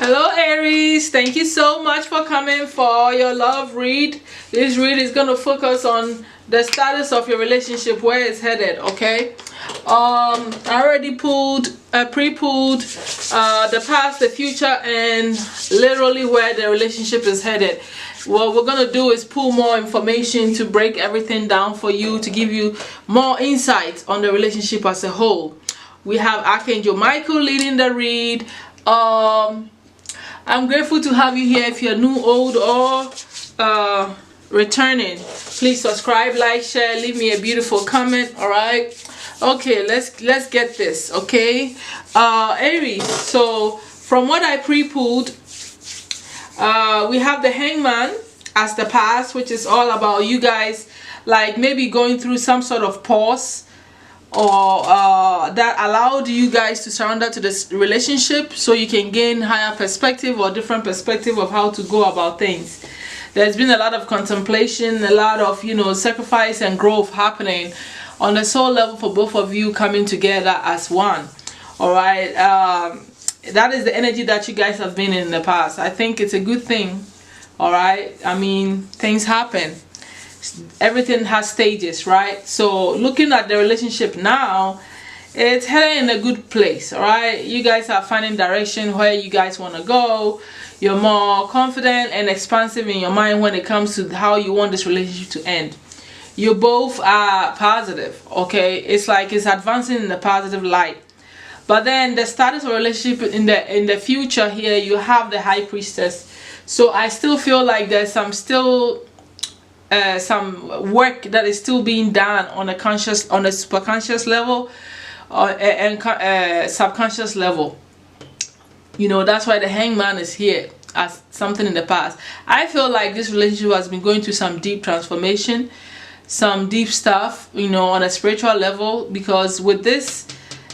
Hello Aries, thank you so much for coming for your love read. This read is going to focus on the status of your relationship, where it's headed. Okay, I already pre-pulled the past, the future, and literally where the relationship is headed. What we're going to do is pull more information to break everything down for you, to give you more insight on the relationship as a whole. We have Archangel Michael leading the read. I'm grateful to have you here. If you're new, old, or returning, please subscribe, like, share, leave me a beautiful comment. All right, okay, let's get this. Okay, Aries, so from what I pre-pulled, we have the Hangman as the past, which is all about you guys like maybe going through some sort of pause, or that allowed you guys to surrender to this relationship so you can gain higher perspective or different perspective of how to go about things. There's been a lot of contemplation, a lot of sacrifice and growth happening on the soul level for both of you, coming together as one. All right, that is the energy that you guys have been in the past. I think it's a good thing. All right, I mean, things happen. Everything has stages, right? So looking at the relationship now, it's heading in a good place. All right, you guys are finding direction where you guys want to go. You're more confident and expansive in your mind when it comes to how you want this relationship to end. You both are positive. Okay, it's like it's advancing in the positive light. But then the status of relationship in the future here, you have the High Priestess. So I still feel like there's some work that is still being done on a superconscious level, and subconscious level. That's why the Hangman is here as something in the past. I feel like this relationship has been going through some deep transformation, some deep stuff, on a spiritual level, because with this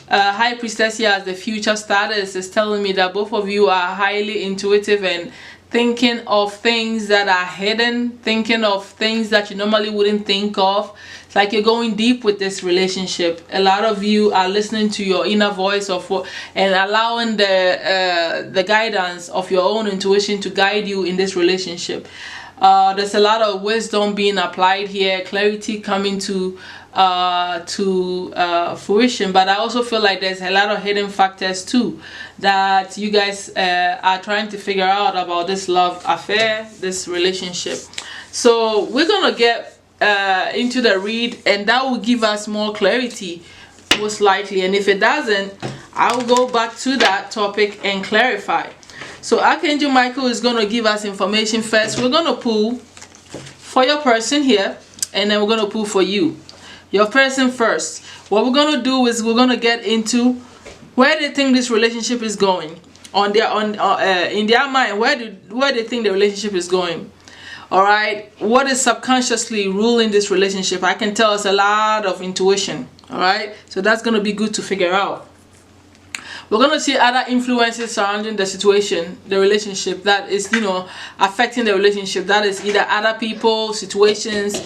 High Priestess here as the future status is telling me that both of you are highly intuitive and thinking of things that are hidden, thinking of things that you normally wouldn't think of. It's like you're going deep with this relationship. A lot of you are listening to your inner voice and allowing the guidance of your own intuition to guide you in this relationship. There's a lot of wisdom being applied here, clarity coming to fruition, but I also feel like there's a lot of hidden factors too that you guys are trying to figure out about this love affair, this relationship. So we're gonna get into the read, and that will give us more clarity most likely, and if it doesn't, I'll go back to that topic and clarify. So Archangel Michael is going to give us information first. We're going to pull for your person here, and then we're going to pull for you, your person first. What we're going to do is we're going to get into where they think this relationship is going in their mind. Where they think the relationship is going. All right, what is subconsciously ruling this relationship? I can tell it's a lot of intuition. All right, so that's going to be good to figure out. We're going to see other influences surrounding the situation, the relationship, that is, affecting the relationship. That is either other people, situations,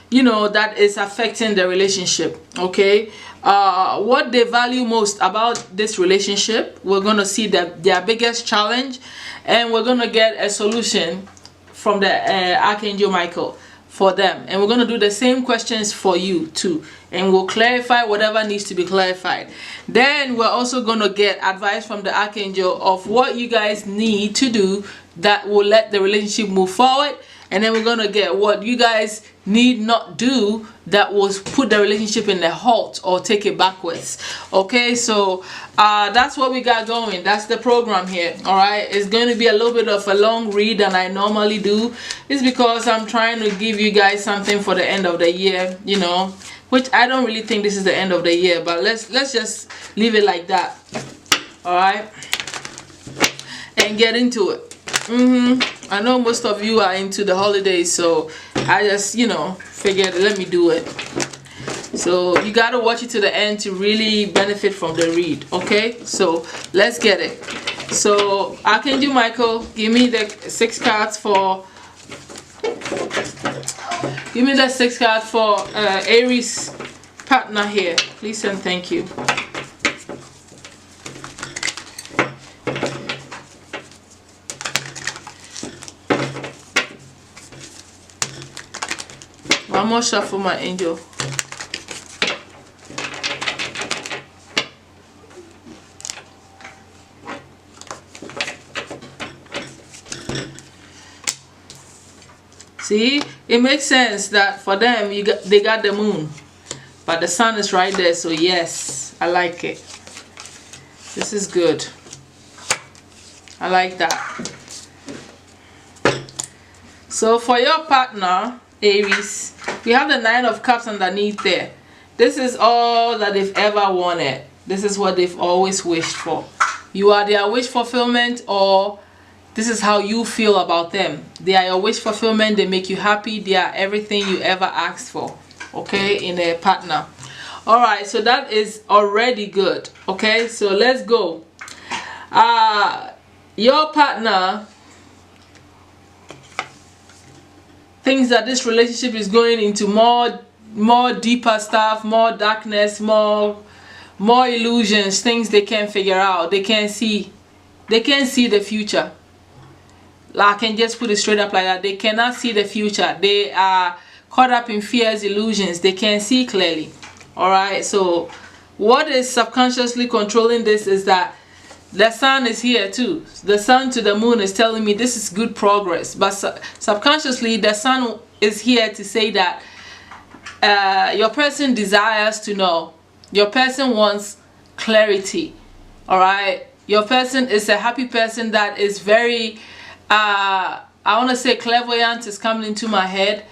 that is affecting the relationship. Okay. What they value most about this relationship, we're going to see their biggest challenge, and we're going to get a solution from the Archangel Michael for them, and we're going to do the same questions for you too, and we'll clarify whatever needs to be clarified. Then we're also going to get advice from the Archangel of what you guys need to do that will let the relationship move forward, and then we're going to get what you guys need not do that will put the relationship in a halt or take it backwards. Okay, so that's what we got going. That's the program here. All right, it's going to be a little bit of a long read than I normally do. It's because I'm trying to give you guys something for the end of the year, which I don't really think this is the end of the year, but let's just leave it like that. All right, and get into it. I know most of you are into the holidays, so I just figured let me do it. So you gotta watch it to the end to really benefit from the read. Okay, so let's get it. So Archangel Michael, give me the 6 cards for Aries partner here, please and thank you. One more shuffle, my angel. See, it makes sense that for them they got the moon, but the sun is right there. So yes, I like it. This is good. I like that. So for your partner, Aries, we have the Nine of Cups underneath there. This is all that they've ever wanted. This is what they've always wished for. You are their wish fulfillment, or this is how you feel about them. They are your wish fulfillment. They make you happy. They are everything you ever asked for, okay, in a partner. All right, so that is already good. Okay, so let's go. Your partner thinks that this relationship is going into more deeper stuff, more darkness, more illusions, things they can't figure out. They can't see the future. I can just put it straight up like that. They cannot see the future. They are caught up in fears, illusions. They can't see clearly. All right, so what is subconsciously controlling this is that the sun is here too. The sun to the moon is telling me this is good progress, but subconsciously the sun is here to say that your person desires to know. Your person wants clarity. All right, your person is a happy person that is very I want to say clairvoyant is coming into my head.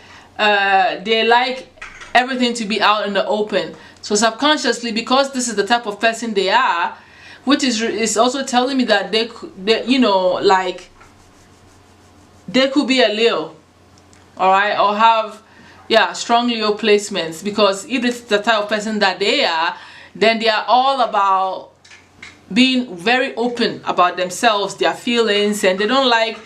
They like everything to be out in the open. So subconsciously, because this is the type of person they are, which is also telling me that they you know, like they could be a Leo, all right, or have strong Leo placements, because if it's the type of person that they are, then they are all about being very open about themselves, their feelings, and they don't like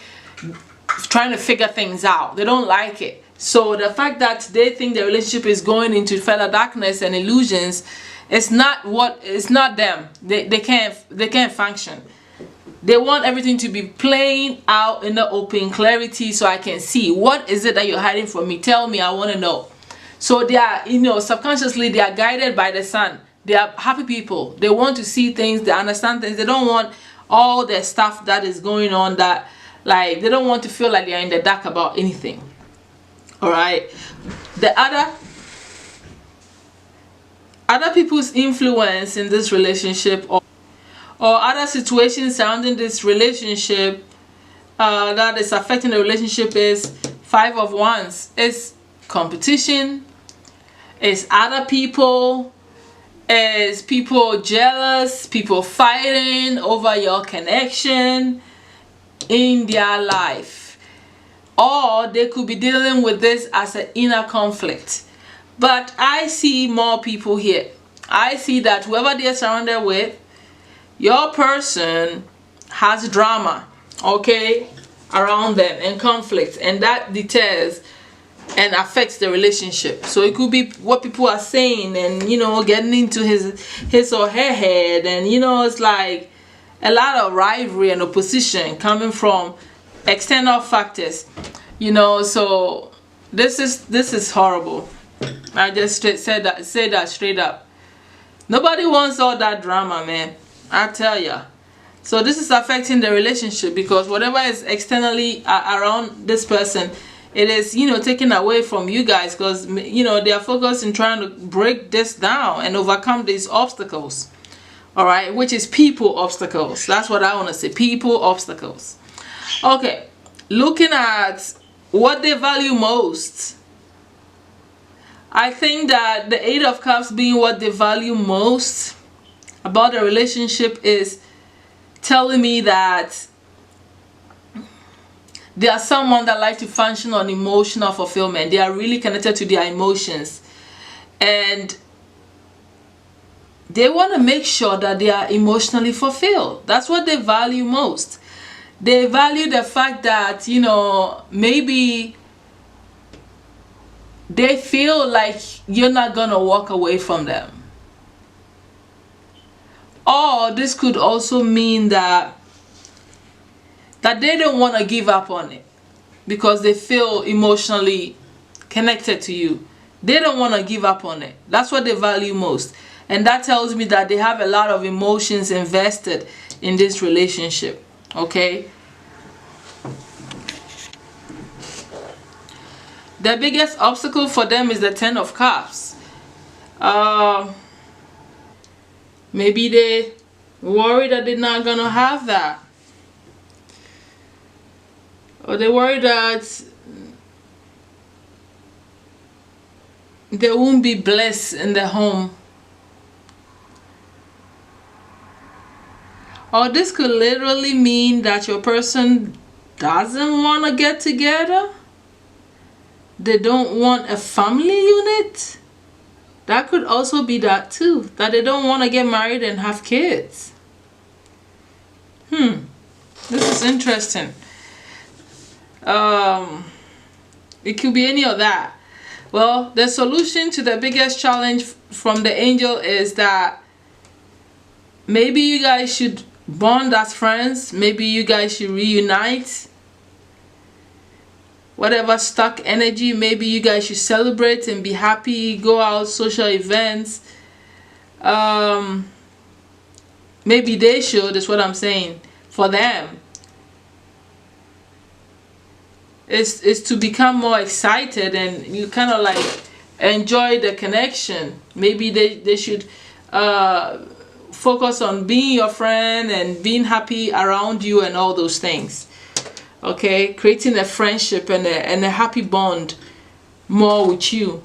trying to figure things out. They don't like it. So the fact that they think the relationship is going into further darkness and illusions, it's not them. They can't function. They want everything to be plain out in the open, clarity, so I can see what is it that you're hiding from me. Tell me, I want to know. So they are, you know, subconsciously they are guided by the sun. They are happy people. They want to see things, they understand things. They don't want all the stuff that is going on, that like they don't want to feel like they are in the dark about anything. All right, the other people's influence in this relationship, or other situations surrounding this relationship that is affecting the relationship, is Five of Wands. It's competition, it's other people, it's people jealous, people fighting over your connection in their life. Or they could be dealing with this as an inner conflict. But I see more people here. I see that whoever they're surrounded with, your person has drama, okay, around them, and conflict, and that deters and affects the relationship. So it could be what people are saying, and you know, getting into his or her head, and you know, it's like a lot of rivalry and opposition coming from external factors, you know. So this is horrible. I just say that straight up. Nobody wants all that drama, man, I tell ya. So this is affecting the relationship, because whatever is externally around this person, it is, you know, taken away from you guys, because you know they are focused in trying to break this down and overcome these obstacles. All right, which is people obstacles. That's what I want to say, people obstacles. Okay, looking at what they value most, I think that the Eight of Cups being what they value most about the relationship is telling me that they are someone that like to function on emotional fulfillment. They are really connected to their emotions, and they want to make sure that they are emotionally fulfilled. That's what they value most. They value the fact that, you know, maybe they feel like you're not gonna walk away from them. Or this could also mean that they don't want to give up on it, because they feel emotionally connected to you. They don't want to give up on it. That's what they value most. And that tells me that they have a lot of emotions invested in this relationship. Okay? The biggest obstacle for them is the Ten of Cups. Maybe they worry that they're not gonna have that, or they worry that they won't be blessed in their home. Or this could literally mean that your person doesn't want to get together. They don't want a family unit. That could also be that too. That they don't want to get married and have kids. This is interesting. It could be any of that. Well, the solution to the biggest challenge from the angel is that maybe you guys should bond as friends. Maybe you guys should reunite. Whatever stuck energy, maybe you guys should celebrate and be happy, go out, social events. Maybe they should, is what I'm saying. For them, is to become more excited and you kind of like enjoy the connection. Maybe they should focus on being your friend and being happy around you and all those things. Okay, creating a friendship and a happy bond more with you.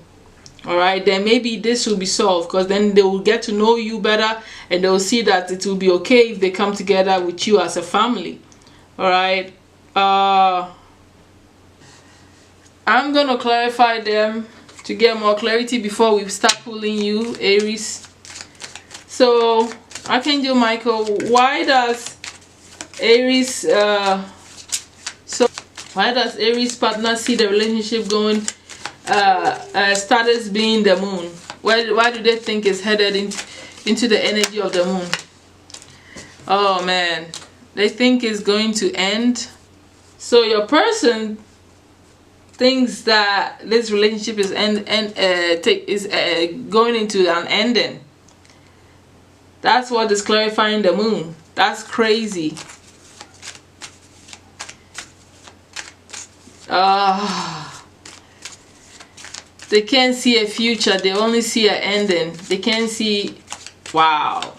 All right, then maybe this will be solved, because then they will get to know you better and they will see that it will be okay if they come together with you as a family. All right, I'm gonna clarify them to get more clarity before we start pulling you, Aries. So Archangel Michael, why does Aries why does Aries partner see the relationship going status being the moon? Why do they think it's headed into the energy of the moon? Oh man, they think it's going to end. So your person thinks that this relationship is going into an ending. That's what is clarifying the moon. That's crazy. They can't see a future, they only see an ending. They can't see. Wow.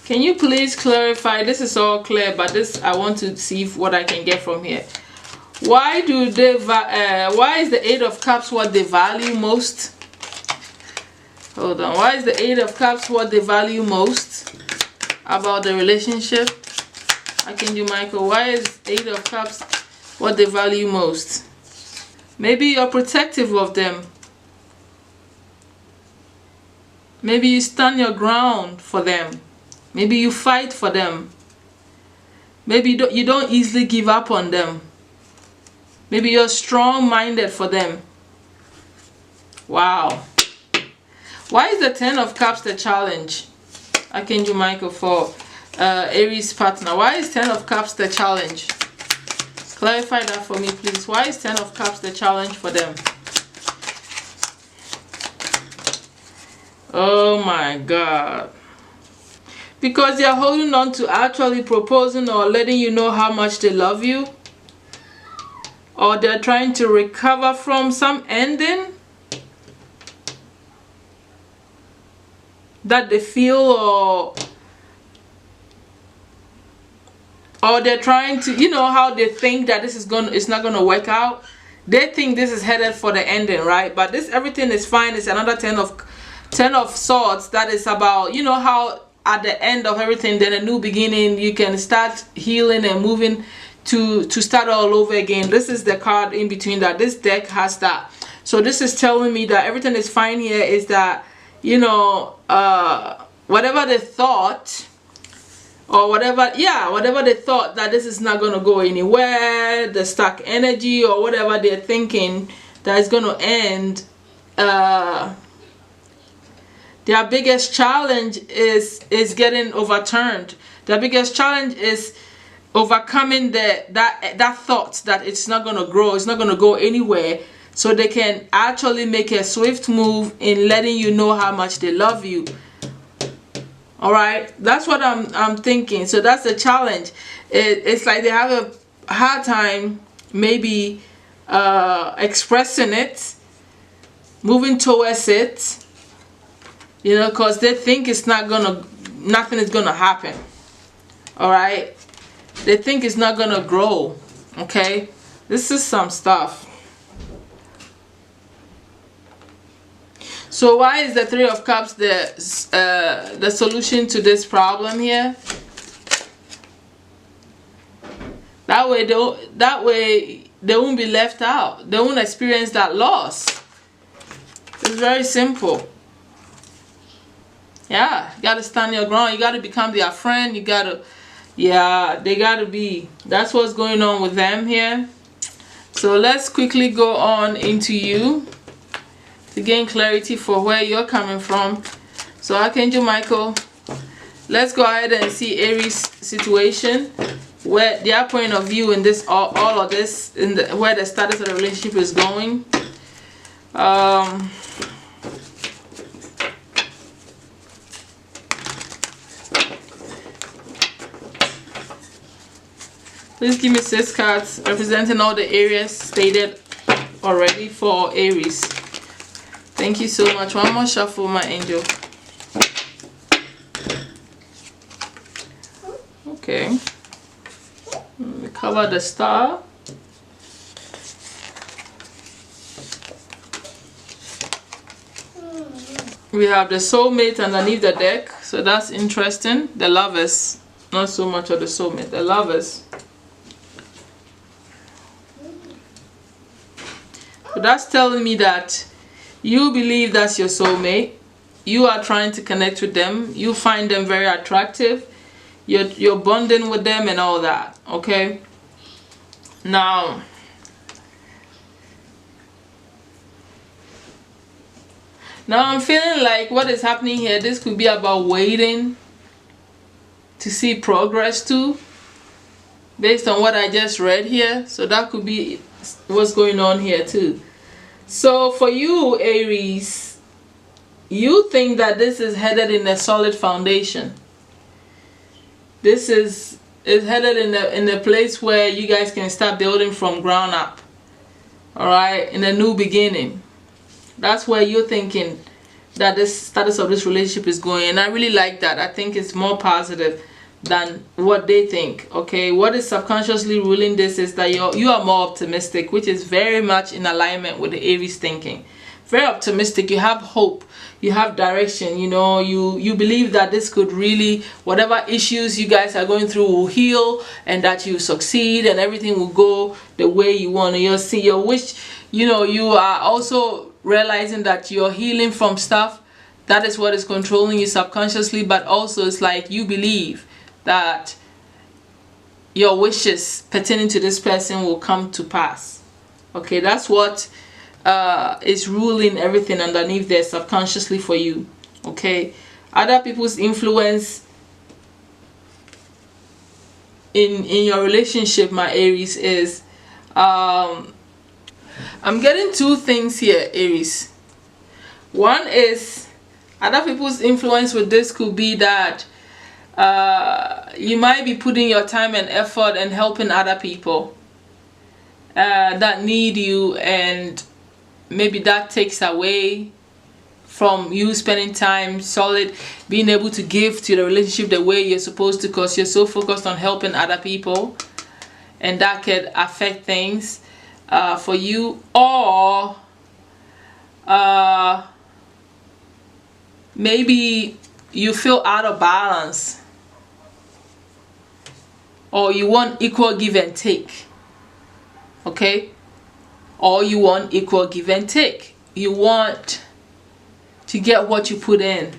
Can you please clarify? This is all clear, but this I want to see what I can get from here. Why do they why is the Eight of Cups what they value most? Hold on. Why is the Eight of Cups what they value most about the relationship? Archangel Michael, why is Eight of Cups what they value most? Maybe you're protective of them. Maybe you stand your ground for them. Maybe you fight for them. Maybe you don't easily give up on them. Maybe you're strong-minded for them. Wow. Why is the Ten of Cups the challenge? Archangel Michael for Aries partner. Why is Ten of Cups the challenge? Clarify that for me, please. Why is Ten of Cups the challenge for them? Oh my God. Because they're holding on to actually proposing or letting you know how much they love you. Or they're trying to recover from some ending that they feel, or they're trying to, you know how they think that it's not gonna work out. They think this is headed for the ending, right? But everything is fine. It's another Ten of Swords that is about, you know how at the end of everything, then a new beginning, you can start healing and moving to start all over again. This is the card in between that. This deck has that. So this is telling me that everything is fine here, is that, you know, whatever they thought, or whatever they thought that this is not going to go anywhere, the stuck energy or whatever they're thinking that is going to end, their biggest challenge is getting overturned. Their biggest challenge is overcoming that thought that it's not going to grow, it's not going to go anywhere, so they can actually make a swift move in letting you know how much they love you. All right, that's what I'm thinking. So that's the challenge. It's like they have a hard time maybe expressing it, moving towards it, you know, because they think nothing is gonna happen. All right, they think it's not gonna grow. Okay, this is some stuff. So why is the Three of Cups the solution to this problem here? That way they won't be left out. They won't experience that loss. It's very simple. Yeah, you gotta stand your ground. You gotta become their friend. You gotta, yeah, they gotta be. That's what's going on with them here. So let's quickly go on into you to gain clarity for where you're coming from. So Archangel Michael, let's go ahead and see Aries situation, where their point of view in this, all of this, where the status of the relationship is going. Please give me 6 cards representing all the areas stated already for Aries. Thank you so much. One more shuffle, my angel. Okay. Let me cover the star. We have the soulmate underneath the deck, so that's interesting. The lovers, not so much of the soulmate, the lovers. So that's telling me that you believe that's your soulmate. You are trying to connect with them. You find them very attractive. You're bonding with them and all that. Okay. Now, I'm feeling like what is happening here, this could be about waiting to see progress too, based on what I just read here. So that could be what's going on here too. So for you, Aries, you think that this is headed in a solid foundation. This is headed in a place where you guys can start building from ground up. All right, in a new beginning. That's where you're thinking that this status of this relationship is going, and I really like that. I think it's more positive than what they think. Okay, what is subconsciously ruling this is that you are more optimistic, which is very much in alignment with the Aries thinking. Very optimistic. You have hope, you have direction, you know, you believe that this could really, whatever issues you guys are going through will heal, and that you succeed and everything will go the way you want. And you'll see your wish, you know, you are also realizing that you're healing from stuff that is what is controlling you subconsciously, but also it's like you believe that your wishes pertaining to this person will come to pass. Okay, that's what is ruling everything underneath there subconsciously for you. Okay, other people's influence in your relationship, my Aries, is I'm getting 2 things here, Aries. One is other people's influence with this could be that you might be putting your time and effort and helping other people that need you, and maybe that takes away from you spending time solid, being able to give to the relationship the way you're supposed to, because you're so focused on helping other people, and that could affect things for you. Or maybe you feel out of balance, or you want equal give and take. Okay, or you want equal give and take. You want to get what you put in,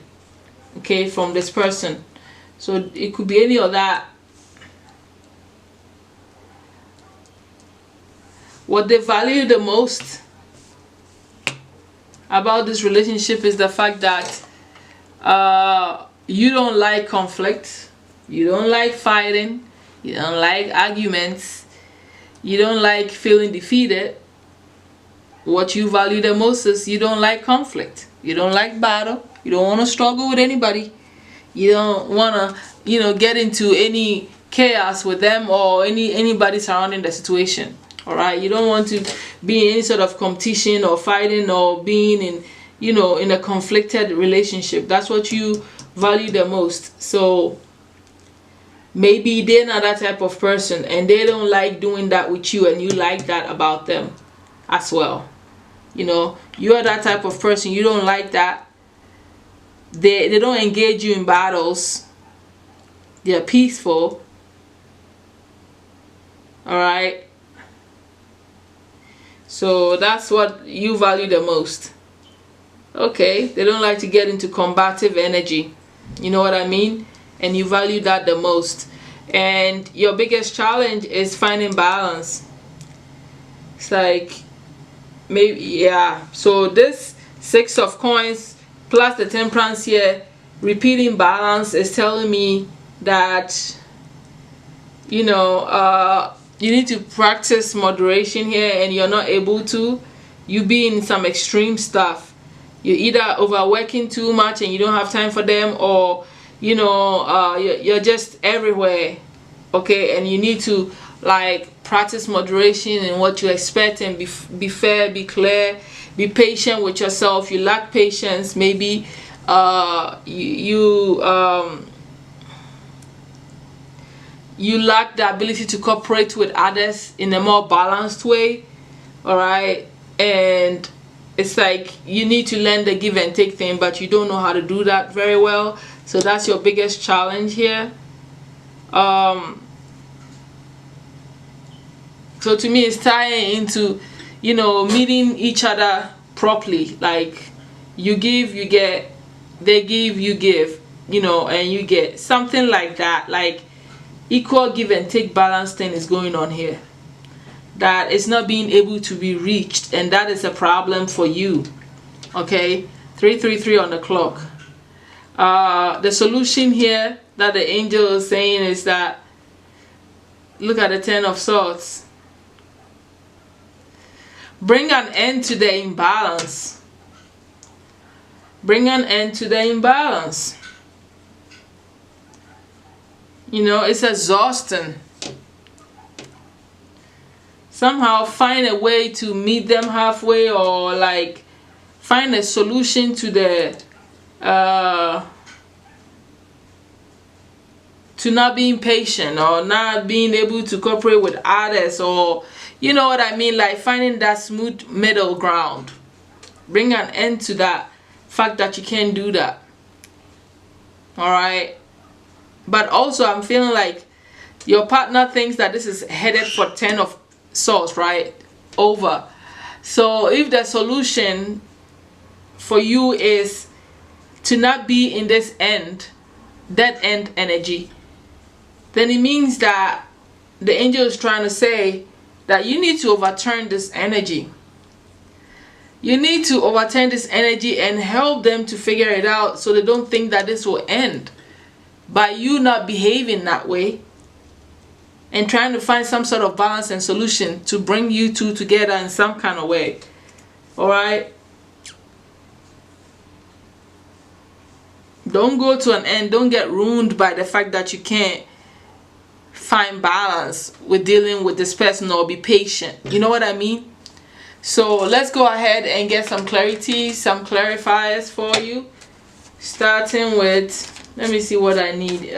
okay, from this person. So it could be any of that. What they value the most about this relationship is the fact that you don't like conflict, you don't like fighting, You don't like arguments. You don't like feeling defeated. What you value the most is you don't like conflict. You don't like battle. You don't want to struggle with anybody. You don't want to, get into any chaos with them or anybody surrounding the situation. All right, you don't want to be in any sort of competition or fighting or being in, in a conflicted relationship. That's what you value the most. So maybe they're not that type of person and they don't like doing that with you, and you like that about them as well. You're that type of person. You don't like that. They don't engage you in battles. They're peaceful. All right. So that's what you value the most. Okay, they don't like to get into combative energy. You know what I mean? And you value that the most. And your biggest challenge is finding balance. It's like, maybe, yeah. So this 6 of coins plus the temperance here, repeating balance, is telling me that, you need to practice moderation here, and you're not able to. You be in some extreme stuff. You're either overworking too much and you don't have time for them, or you're just everywhere. Okay, and you need to practice moderation in what you expect, and be fair, be clear, be patient with yourself. You lack patience. Maybe you lack the ability to cooperate with others in a more balanced way. All right, and it's like you need to learn the give and take thing, but you don't know how to do that very well. So that's your biggest challenge here. So to me, it's tying into meeting each other properly. Like, you give, you get. They give, you give. And you get something like that. Like, equal give and take balance thing is going on here. That is not being able to be reached, and that is a problem for you. Okay, 333 on the clock. The solution here that the angel is saying is that, look at the 10 of swords. Bring an end to the imbalance. Bring an end to the imbalance. It's exhausting. Somehow find a way to meet them halfway, or find a solution to the to not being patient, or not being able to cooperate with others, or you know what I mean, like finding that smooth middle ground. Bring an end to that fact that you can't do that. All right, but also I'm feeling like your partner thinks that this is headed for 10 of swords, right? Over. So if the solution for you is to not be in this dead end energy, then it means that the angel is trying to say that you need to overturn this energy. You need to overturn this energy and help them to figure it out, so they don't think that this will end by you not behaving that way, and trying to find some sort of balance and solution to bring you two together in some kind of way. All right? Don't go to an end. Don't get ruined by the fact that you can't find balance with dealing with this person, or be patient. You know what I mean? So let's go ahead and get some clarity, some clarifiers for you. Starting with, let me see what I need.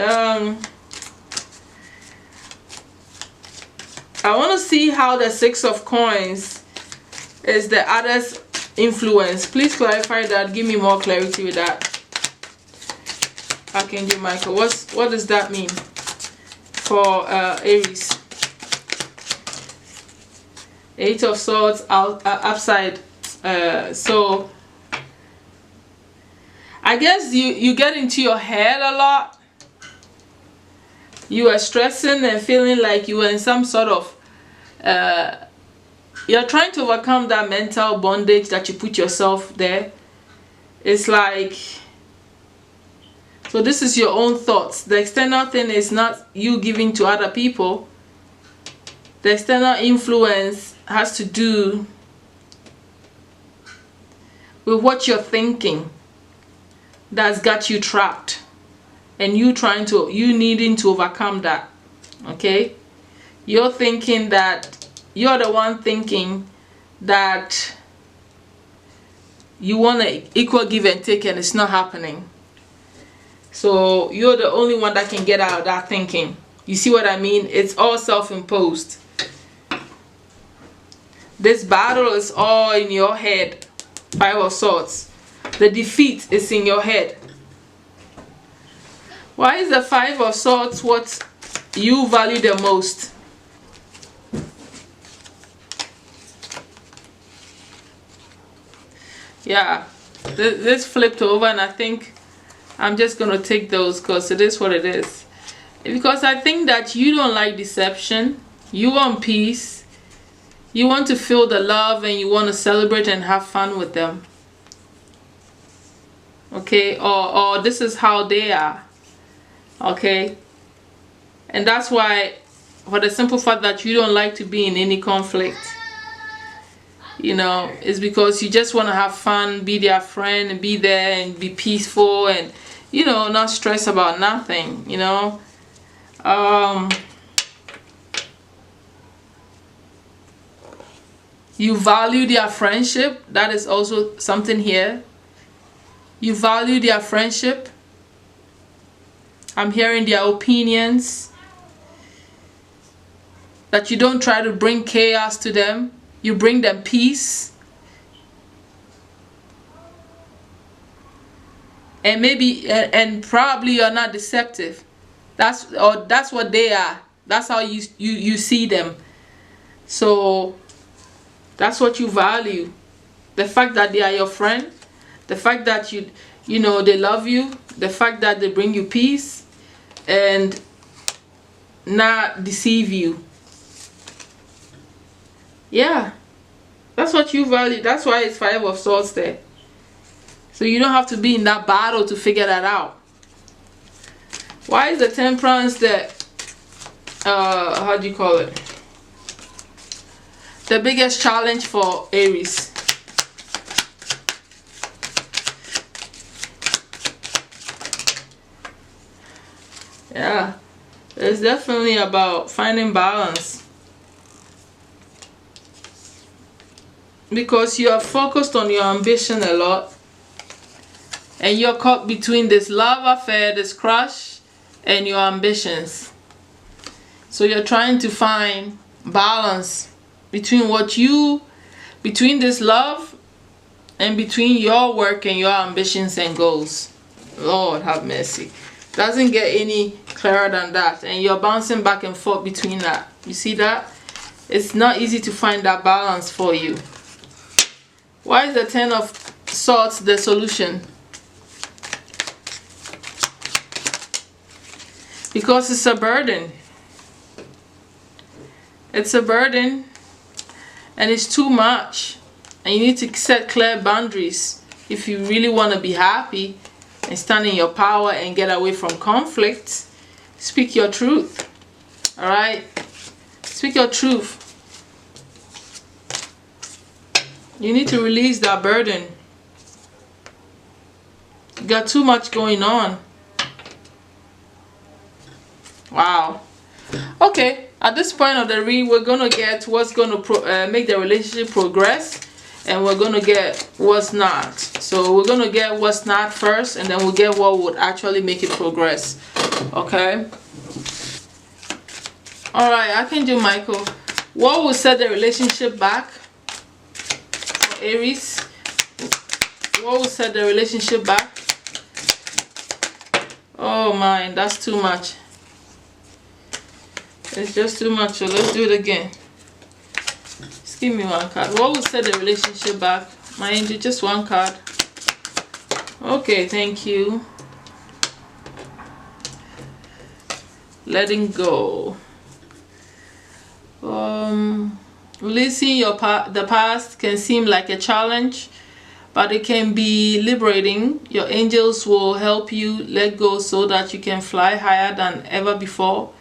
I want to see how the 6 of coins is the other's influence. Please clarify that. Give me more clarity with that. Archangel Michael, what does that mean for Aries? 8 of swords out upside. So I guess you get into your head a lot. You are stressing and feeling like you are in some sort of you're trying to overcome that mental bondage that you put yourself there. It's like So this is your own thoughts. The external thing is not you giving to other people. The external influence has to do with what you're thinking that's got you trapped, and you needing to overcome that. Okay, you're thinking that you're the one thinking that you want to equal give and take, and it's not happening. So you're the only one that can get out of that thinking. You see what I mean? It's all self-imposed. This battle is all in your head. 5 of Swords. The defeat is in your head. Why is the 5 of Swords what you value the most? Yeah, this flipped over, and I think I'm just gonna take those because it is what it is. Because I think that you don't like deception. You want peace. You want to feel the love, and you want to celebrate and have fun with them. Okay, or this is how they are. Okay, and that's why, for the simple fact that you don't like to be in any conflict, you know, it's because you just want to have fun, be their friend, and be there and be peaceful, and, you know, not stress about nothing, you know. You value their friendship. That is also something here. You value their friendship. I'm hearing their opinions. That you don't try to bring chaos to them. You bring them peace. And maybe, and probably you're not deceptive. That's what they are. That's how you see them. So that's what you value. The fact that they are your friend. The fact that you know they love you. The fact that they bring you peace and not deceive you. Yeah, that's what you value. That's why it's 5 of Swords there. So you don't have to be in that battle to figure that out. Why is the Temperance there? How do you call it? The biggest challenge for Aries. Yeah, it's definitely about finding balance. Because you are focused on your ambition a lot. And you're caught between this love affair, this crush, and your ambitions. So you're trying to find balance between between this love and between your work and your ambitions and goals. Lord have mercy. Doesn't get any clearer than that. And you're bouncing back and forth between that. You see that? It's not easy to find that balance for you. Why is the 10 of Swords the solution? Because it's a burden. It's a burden. And it's too much. And you need to set clear boundaries if you really want to be happy and stand in your power and get away from conflict. Speak your truth. Alright? Speak your truth. You need to release that burden. You got too much going on. Wow. Okay, at this point of the read, we're going to get what's going to make the relationship progress, and we're going to get what's not. So we're going to get what's not first, and then we'll get what would actually make it progress. Okay? Alright, I can do Michael. What will set the relationship back for Aries? What will set the relationship back? Oh my, that's too much. It's just too much, so let's do it again. Just give me one card. What will set the relationship back? My angel, just one card. Okay, thank you. Letting go. Releasing the past can seem like a challenge, but it can be liberating. Your angels will help you let go so that you can fly higher than ever before.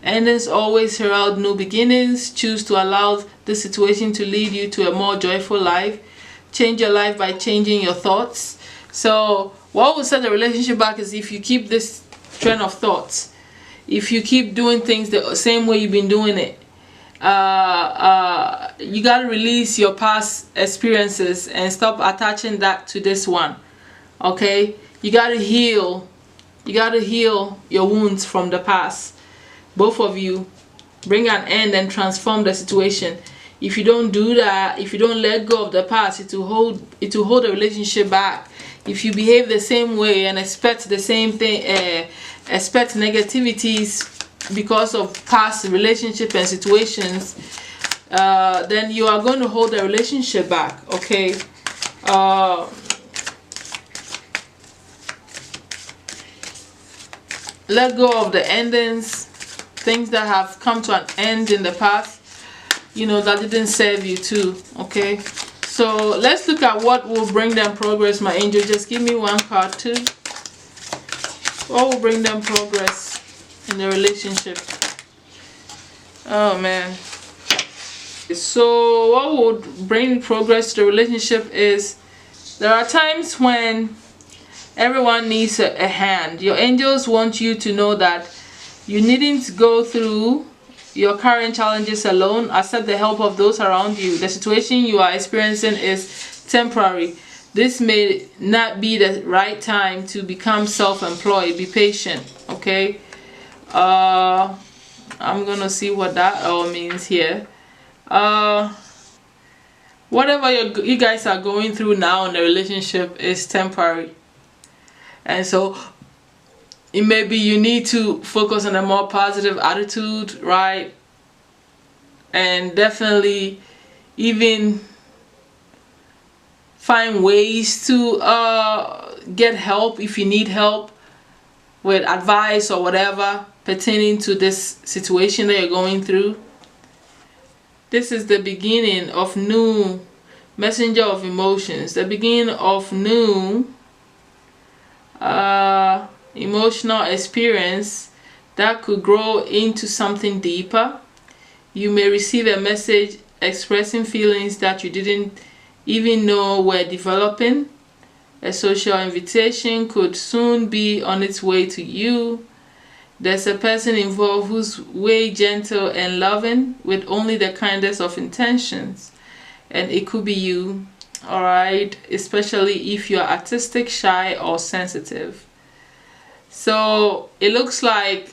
Endings always herald new beginnings. Choose to allow this situation to lead you to a more joyful life. Change your life by changing your thoughts. So what will set the relationship back is if you keep this train of thoughts. If you keep doing things the same way you've been doing it. You got to release your past experiences and stop attaching that to this one. Okay, you got to heal your wounds from the past. Both of you bring an end and transform the situation. If you don't do that, if you don't let go of the past, it will hold the relationship back. If you behave the same way and expect the same thing, expect negativities because of past relationship and situations, then you are going to hold the relationship back. Okay, let go of the endings, things that have come to an end in the past, that didn't serve you too. Okay, so let's look at what will bring them progress. My angel, just give me one card too. What will bring them progress in the relationship? Oh man. So what would bring progress to the relationship is there are times when everyone needs a hand. Your angels want you to know that you needn't go through your current challenges alone. Accept the help of those around you. The situation you are experiencing is temporary. This may not be the right time to become self-employed. Be patient. Okay, I'm gonna see what that all means here. Whatever you guys are going through now in the relationship is temporary, and so it may be you need to focus on a more positive attitude, right? And definitely even find ways to get help if you need help with advice or whatever pertaining to this situation that you're going through. This is the beginning of new messenger of emotions, the beginning of new emotional experience that could grow into something deeper. You may receive a message expressing feelings that you didn't even know were developing. A social invitation could soon be on its way to you. There's a person involved who's way gentle and loving with only the kindest of intentions, and it could be you. Alright, especially if you're artistic, shy, or sensitive. So it looks like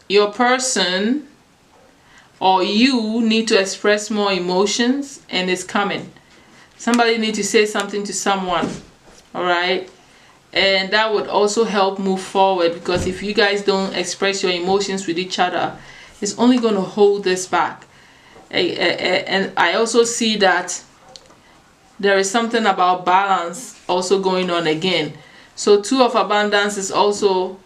your person or you need to express more emotions, and it's coming. Somebody need to say something to someone. Alright, and that would also help move forward, because if you guys don't express your emotions with each other, it's only going to hold this back. And I also see that there is something about balance also going on again. So two of abundance is also,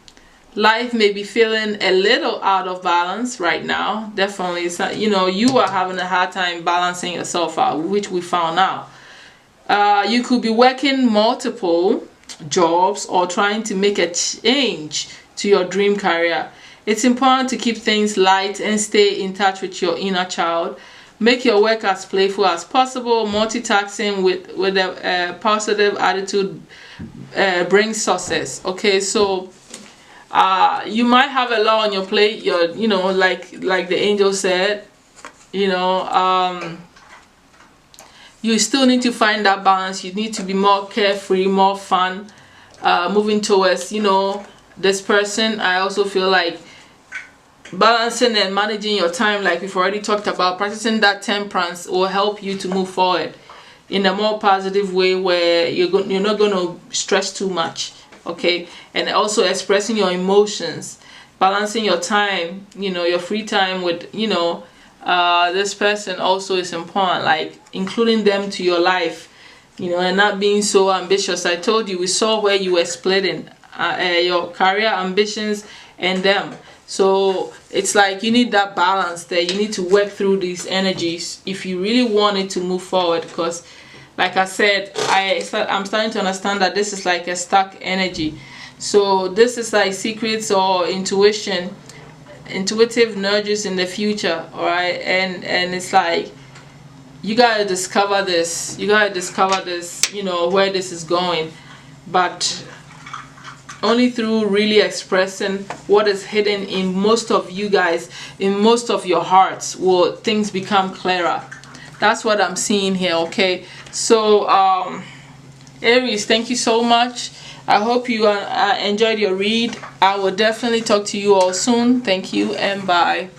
life may be feeling a little out of balance right now. Definitely, it's not, you are having a hard time balancing yourself out, which we found out. You could be working multiple jobs or trying to make a change to your dream career. It's important to keep things light and stay in touch with your inner child. Make your work as playful as possible. Multitasking with a positive attitude brings success. Okay, so you might have a lot on your plate. Like the angel said, you still need to find that balance. You need to be more carefree, more fun, moving towards this person. I also feel like balancing and managing your time, like we've already talked about, practicing that temperance will help you to move forward in a more positive way, where you're not going to stress too much. Okay, and also expressing your emotions, balancing your time, your free time with this person also is important, like including them to your life, and not being so ambitious. I told you, we saw where you were splitting your career ambitions and them. So it's like you need that balance there. You need to work through these energies if you really want it to move forward, because like I said, I'm starting to understand that this is like a stuck energy. So this is like secrets or intuitive nudges in the future, all right? And it's like, you gotta discover this. You gotta discover this, you know, where this is going. But only through really expressing what is hidden in most of you guys, in most of your hearts, will things become clearer. That's what I'm seeing here, okay? So, Aries, thank you so much. I hope you enjoyed your read. I will definitely talk to you all soon. Thank you and bye.